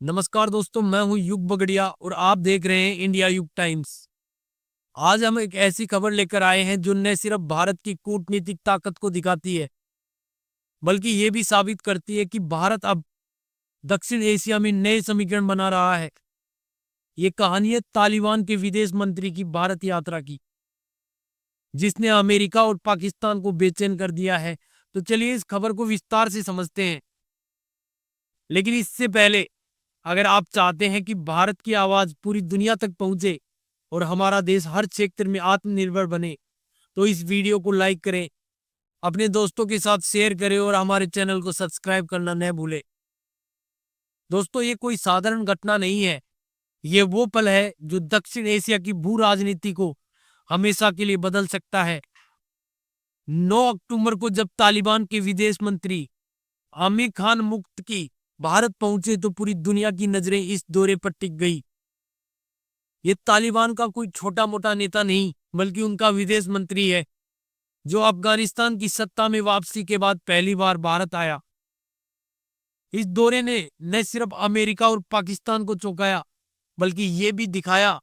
नमस्कार दोस्तों, मैं हूं युग बगड़िया और आप देख रहे हैं इंडिया युग टाइम्स। आज हम एक ऐसी खबर लेकर आए हैं जो न सिर्फ भारत की कूटनीतिक ताकत को दिखाती है, बल्कि ये भी साबित करती है कि भारत अब दक्षिण एशिया में नए समीकरण बना रहा है। ये कहानी है तालिबान के विदेश मंत्री की भारत यात्रा की, जिसने अमेरिका और पाकिस्तान को बेचैन कर दिया है। तो चलिए इस खबर को विस्तार से समझते हैं। लेकिन इससे पहले, अगर आप चाहते हैं कि भारत की आवाज पूरी दुनिया तक पहुंचे और हमारा देश हर क्षेत्र में आत्मनिर्भर बने, तो इस वीडियो को लाइक करें, अपने दोस्तों के साथ शेयर करें और हमारे चैनल को सब्सक्राइब करना न भूलें। दोस्तों, ये कोई साधारण घटना नहीं है। ये वो पल है जो दक्षिण एशिया की भू राजनीति को हमेशा के लिए बदल सकता है। 9 अक्टूबर को जब तालिबान के विदेश मंत्री आमिर खान मुक्तकी भारत पहुंचे तो पूरी दुनिया की नजरें इस दौरे पर टिक गई। ये तालिबान का कोई छोटा मोटा नेता नहीं, बल्कि उनका विदेश मंत्री है, जो अफगानिस्तान की सत्ता में वापसी के बाद पहली बार भारत आया। इस दौरे ने न सिर्फ अमेरिका और पाकिस्तान को चौंकाया, बल्कि ये भी दिखाया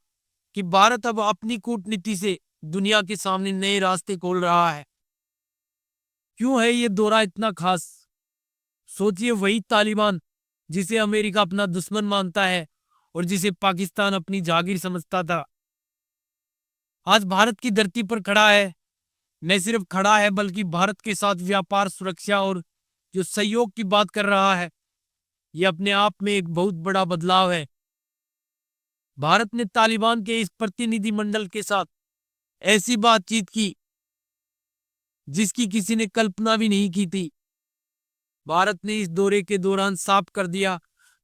कि भारत अब अपनी कूटनीति से दुनिया के सामने नए रास्ते खोल रहा है। क्यों है ये दौरा इतना खास? सोचिए, वही तालिबान जिसे अमेरिका अपना दुश्मन मानता है और जिसे पाकिस्तान अपनी जागीर समझता था, आज भारत की धरती पर खड़ा है। न सिर्फ खड़ा है, बल्कि भारत के साथ व्यापार, सुरक्षा और जो सहयोग की बात कर रहा है। यह अपने आप में एक बहुत बड़ा बदलाव है। भारत ने तालिबान के इस प्रतिनिधिमंडल के साथ ऐसी बातचीत की जिसकी किसी ने कल्पना भी नहीं की थी। भारत ने इस दौरे के दौरान साफ कर दिया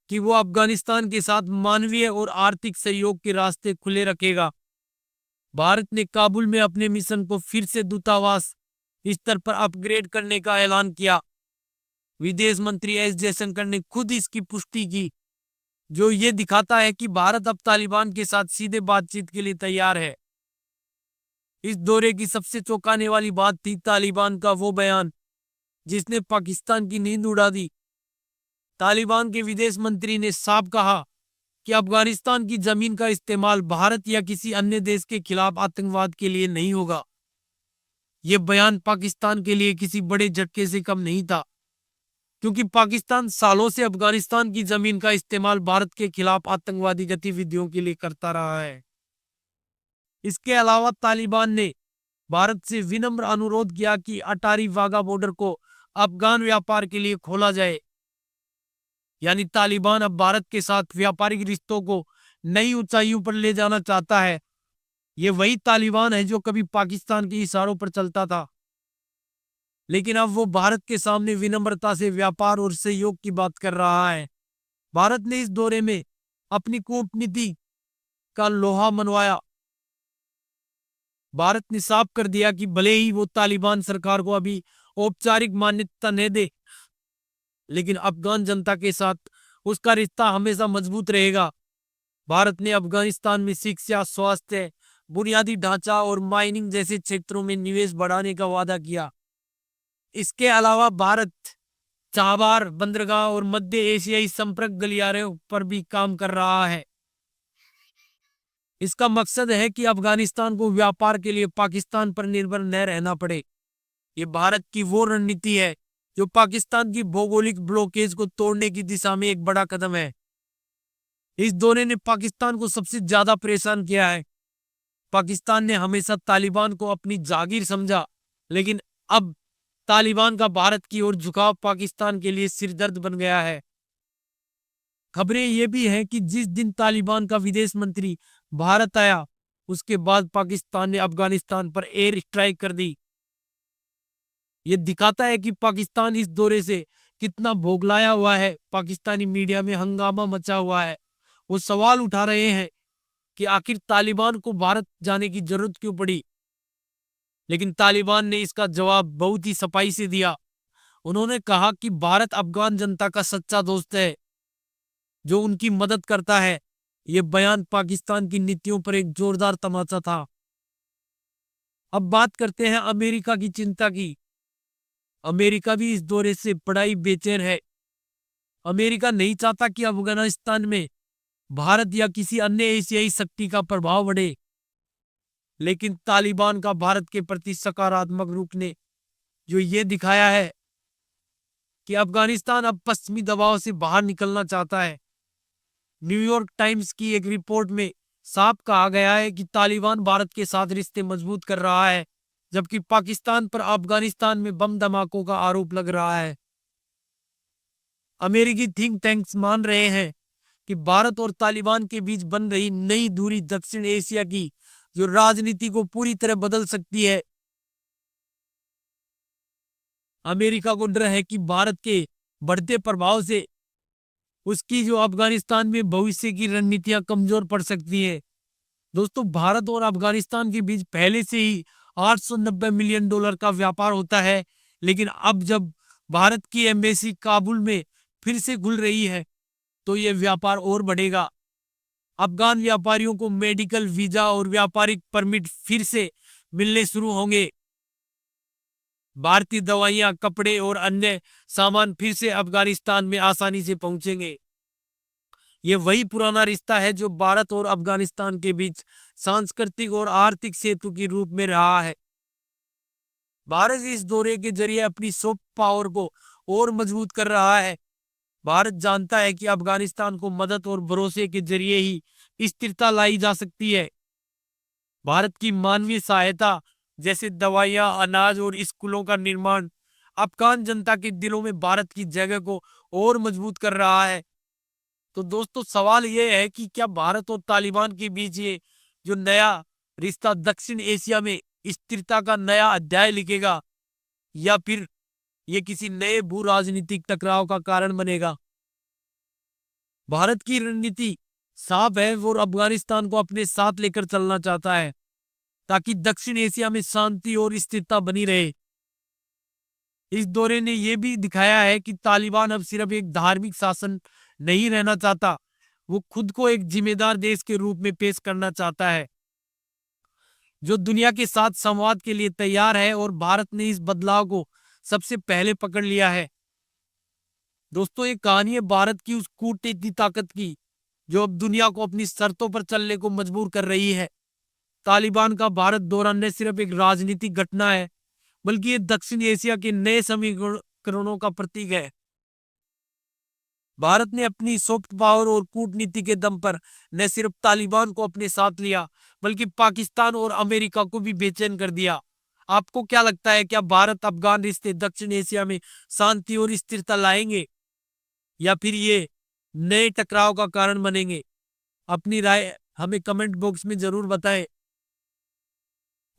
कि वो अफगानिस्तान के साथ मानवीय और आर्थिक सहयोग के रास्ते खुले रखेगा। भारत ने काबुल में अपने मिशन को फिर से दूतावास स्तर पर अपग्रेड करने का ऐलान किया। विदेश मंत्री एस जयशंकर ने खुद इसकी पुष्टि की, जो ये दिखाता है कि भारत अब तालिबान के साथ सीधे बातचीत के लिए तैयार है। इस दौरे की सबसे चौंकाने वाली बात थी तालिबान का वो बयान जिसने पाकिस्तान की नींद उड़ा दी। तालिबान के विदेश मंत्री ने साफ कहा कि अफगानिस्तान की जमीन का इस्तेमाल भारत या किसी अन्य देश के खिलाफ आतंकवाद के लिए नहीं होगा। यह बयान पाकिस्तान के लिए किसी बड़े झटके से कम नहीं था, क्योंकि पाकिस्तान सालों से अफगानिस्तान की जमीन का इस्तेमाल भारत के खिलाफ आतंकवादी गतिविधियों के लिए करता रहा है। इसके अलावा तालिबान ने भारत से विनम्र अनुरोध किया कि अटारी वाघा बॉर्डर को अफगान व्यापार के लिए खोला जाए। यानी तालिबान अब भारत के साथ व्यापारिक रिश्तों को नई ऊंचाइयों पर ले जाना चाहता है। ये वही तालिबान है जो कभी पाकिस्तान के इशारों पर चलता था, लेकिन अब वो भारत के सामने विनम्रता से व्यापार और सहयोग की बात कर रहा है। भारत ने इस दौरे में अपनी कूटनीति का लोहा मनवाया। भारत ने साफ कर दिया कि भले ही वो तालिबान सरकार को अभी औपचारिक मान्यता न दे, लेकिन अफगान जनता के साथ उसका रिश्ता हमेशा मजबूत रहेगा। भारत ने अफगानिस्तान में शिक्षा, स्वास्थ्य, बुनियादी ढांचा और माइनिंग जैसे क्षेत्रों में निवेश बढ़ाने का वादा किया। इसके अलावा भारत चाबार बंदरगाह और मध्य एशियाई संपर्क गलियारों पर भी काम कर रहा है। इसका मकसद है कि अफगानिस्तान को व्यापार के लिए पाकिस्तान पर निर्भर न रहना पड़े। ये भारत की वो रणनीति है जो पाकिस्तान की भौगोलिक ब्लॉकेज को तोड़ने की दिशा में एक बड़ा कदम है। इस दौरे ने पाकिस्तान को सबसे ज्यादा परेशान किया है। पाकिस्तान ने हमेशा तालिबान को अपनी जागीर समझा, लेकिन अब तालिबान का भारत की ओर झुकाव पाकिस्तान के लिए सिरदर्द बन गया है। खबरें ये भी हैं कि जिस दिन तालिबान का विदेश मंत्री भारत आया, उसके बाद पाकिस्तान ने अफगानिस्तान पर एयर स्ट्राइक कर दी। यह दिखाता है कि पाकिस्तान इस दौरे से कितना भोगलाया हुआ है। पाकिस्तानी मीडिया में हंगामा मचा हुआ है। वो सवाल उठा रहे हैं कि आखिर तालिबान को भारत जाने की जरूरत क्यों पड़ी। लेकिन तालिबान ने इसका जवाब बहुत ही सफाई से दिया। उन्होंने कहा कि भारत अफगान जनता का सच्चा दोस्त है जो उनकी मदद करता है। यह बयान पाकिस्तान की नीतियों पर एक जोरदार तमाचा था। अब बात करते हैं अमेरिका की चिंता की। अमेरिका भी इस दौरे से बड़ा ही बेचैन है। अमेरिका नहीं चाहता कि अफगानिस्तान में भारत या किसी अन्य एशियाई शक्ति का प्रभाव बढ़े, लेकिन तालिबान का भारत के प्रति सकारात्मक रुख ने जो ये दिखाया है कि अफगानिस्तान अब पश्चिमी दबाव से बाहर निकलना चाहता है। न्यूयॉर्क टाइम्स की एक रिपोर्ट में साफ कहा गया है कि तालिबान भारत के साथ रिश्ते मजबूत कर रहा है, जबकि पाकिस्तान पर अफगानिस्तान में बम धमाकों का आरोप लग रहा है। अमेरिकी थिंक टैंक्स मान रहे हैं कि भारत और तालिबान के बीच बन रही नई दूरी दक्षिण एशिया की जो राजनीति को पूरी तरह बदल सकती है। अमेरिका को डर है कि भारत के बढ़ते प्रभाव से उसकी जो अफगानिस्तान में भविष्य की रणनीतियां कमजोर पड़ सकती है। दोस्तों, भारत और अफगानिस्तान के बीच पहले से ही $890 मिलियन का व्यापार होता है, लेकिन अब जब भारत की एम्बेसी काबुल में फिर से खुल रही है तो यह व्यापार और बढ़ेगा। अफगान व्यापारियों को मेडिकल वीजा और व्यापारिक परमिट फिर से मिलने शुरू होंगे। भारतीय दवाइयां, कपड़े और अन्य सामान फिर से अफगानिस्तान में आसानी से पहुंचेंगे। ये वही पुराना रिश्ता है जो भारत और अफगानिस्तान के बीच सांस्कृतिक और आर्थिक सेतु के रूप में रहा है। भारत इस दौरे के जरिए अपनी सॉफ्ट पावर को और मजबूत कर रहा है। भारत जानता है कि अफगानिस्तान को मदद और भरोसे के जरिए ही स्थिरता लाई जा सकती है। भारत की मानवीय सहायता जैसे दवाइयां, अनाज और स्कूलों का निर्माण अफगान जनता के दिलों में भारत की जगह को और मजबूत कर रहा है। तो दोस्तों, सवाल यह है कि क्या भारत और तालिबान के बीच ये जो नया रिश्ता दक्षिण एशिया में स्थिरता का नया अध्याय लिखेगा, या फिर ये किसी नए भू राजनीतिक टकराव का कारण बनेगा। भारत की रणनीति साफ है, वो अफगानिस्तान को अपने साथ लेकर चलना चाहता है ताकि दक्षिण एशिया में शांति और स्थिरता बनी रहे। इस दौरे ने यह भी दिखाया है कि तालिबान अब सिर्फ एक धार्मिक शासन नहीं रहना चाहता, वो खुद को एक जिम्मेदार देश के रूप में पेश करना चाहता है जो दुनिया के साथ संवाद के लिए तैयार है, और भारत ने इस बदलाव को सबसे पहले पकड़ लिया है। दोस्तों, ये कहानी है भारत की उस कूटनीतिक ताकत की जो अब दुनिया को अपनी शर्तों पर चलने को मजबूर कर रही है। तालिबान का भारत दौरा न सिर्फ एक राजनीतिक घटना है, बल्कि ये दक्षिण एशिया के नए समीकरणों का प्रतीक है। भारत ने अपनी सॉफ्ट पावर और कूटनीति के दम पर न सिर्फ तालिबान को अपने साथ लिया, बल्कि पाकिस्तान और अमेरिका को भी बेचैन कर दिया। आपको क्या लगता है, क्या भारत अफगान रिश्ते दक्षिण एशिया में शांति और स्थिरता लाएंगे, या फिर ये नए टकराव का कारण बनेंगे? अपनी राय हमें कमेंट बॉक्स में जरूर बताएं।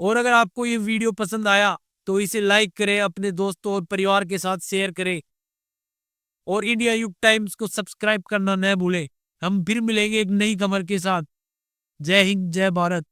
और अगर आपको ये वीडियो पसंद आया तो इसे लाइक करें, अपने दोस्तों और परिवार के साथ शेयर करें, और इंडिया युग टाइम्स को सब्सक्राइब करना न भूलें। हम फिर मिलेंगे एक नई खबर के साथ। जय हिंद, जय भारत।